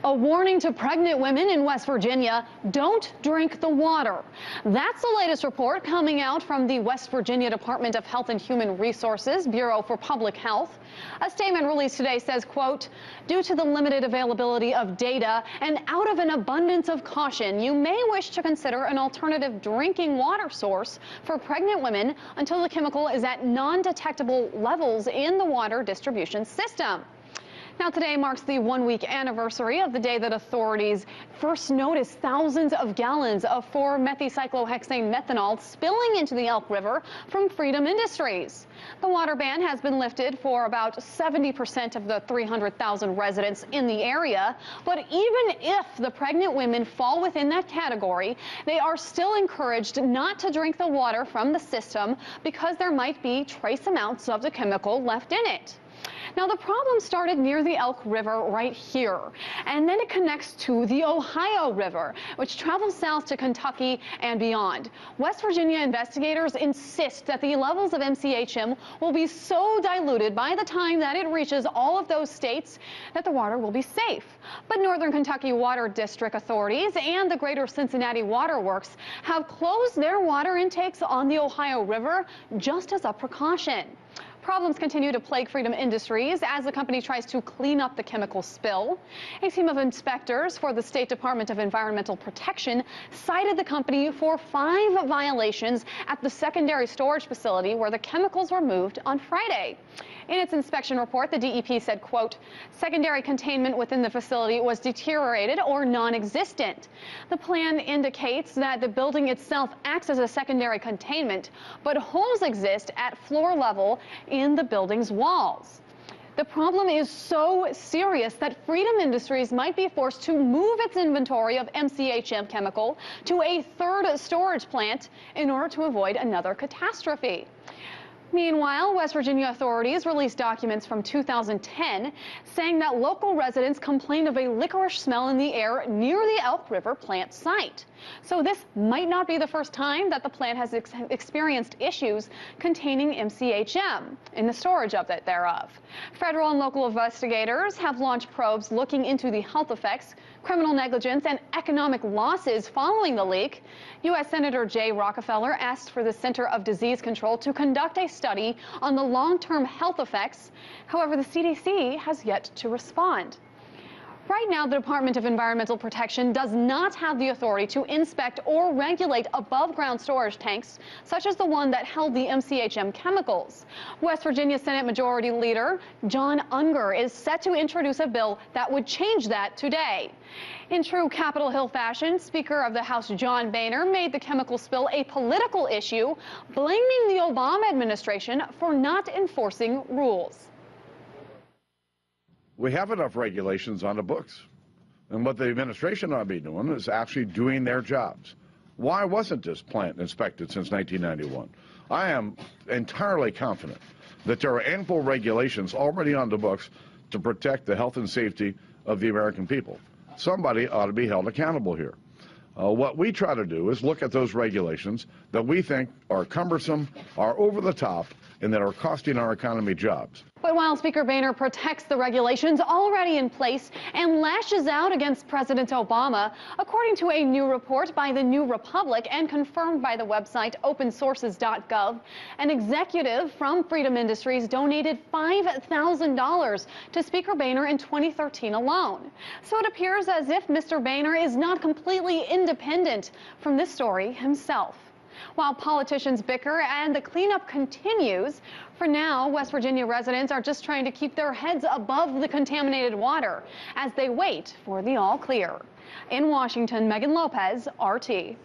A warning to pregnant women in West Virginia: don't drink the water. That's the latest report coming out from the West Virginia Department of Health and Human Resources Bureau for Public Health. A statement released today says, quote, due to the limited availability of data and out of an abundance of caution, you may wish to consider an alternative drinking water source for pregnant women until the chemical is at non-detectable levels in the water distribution system. Now, today marks the one-week anniversary of the day that authorities first noticed thousands of gallons of 4-methycyclohexane methanol spilling into the Elk River from Freedom Industries. The water ban has been lifted for about 70% of the 300,000 residents in the area. But even if the pregnant women fall within that category, they are still encouraged not to drink the water from the system because there might be trace amounts of the chemical left in it. Now, the problem started near the Elk River right here, and then it connects to the Ohio River, which travels south to Kentucky and beyond. West Virginia investigators insist that the levels of MCHM will be so diluted by the time that it reaches all of those states that the water will be safe. But Northern Kentucky Water District authorities and the Greater Cincinnati Water Works have closed their water intakes on the Ohio River just as a precaution. Problems continue to plague Freedom Industries as the company tries to clean up the chemical spill. A team of inspectors for the State Department of Environmental Protection cited the company for 5 violations at the secondary storage facility where the chemicals were moved on Friday. In its inspection report, the DEP said, quote, secondary containment within the facility was deteriorated or non-existent. The plan indicates that the building itself acts as a secondary containment, but holes exist at floor level in the building's walls. The problem is so serious that Freedom Industries might be forced to move its inventory of MCHM chemical to a third storage plant in order to avoid another catastrophe. Meanwhile, West Virginia authorities released documents from 2010 saying that local residents complained of a licorice smell in the air near the Elk River plant site. So this might not be the first time that the plant has experienced issues containing MCHM in the storage of it thereof. Federal and local investigators have launched probes looking into the health effects, criminal negligence, and economic losses following the leak. U.S. Senator Jay Rockefeller asked for the Center of Disease Control to conduct a study on the long-term health effects. However, the CDC has yet to respond. Right now, the Department of Environmental Protection does not have the authority to inspect or regulate above-ground storage tanks, such as the one that held the MCHM chemicals. West Virginia Senate Majority Leader John Unger is set to introduce a bill that would change that today. In true Capitol Hill fashion, Speaker of the House John Boehner made the chemical spill a political issue, blaming the Obama administration for not enforcing rules. We have enough regulations on the books. And what the administration ought to be doing is actually doing their jobs. Why wasn't this plant inspected since 1991? I am entirely confident that there are ample regulations already on the books to protect the health and safety of the American people. Somebody ought to be held accountable here. What we try to do is look at those regulations that we think are cumbersome, are over the top, and that are costing our economy jobs. But while Speaker Boehner protects the regulations already in place and lashes out against President Obama, according to a new report by the New Republic and confirmed by the website opensources.gov, an executive from Freedom Industries donated $5,000 to Speaker Boehner in 2013 alone. So it appears as if Mr. Boehner is not completely independent from this story himself. While politicians bicker and the cleanup continues, for now, West Virginia residents are just trying to keep their heads above the contaminated water as they wait for the all clear. In Washington, Megan Lopez, RT.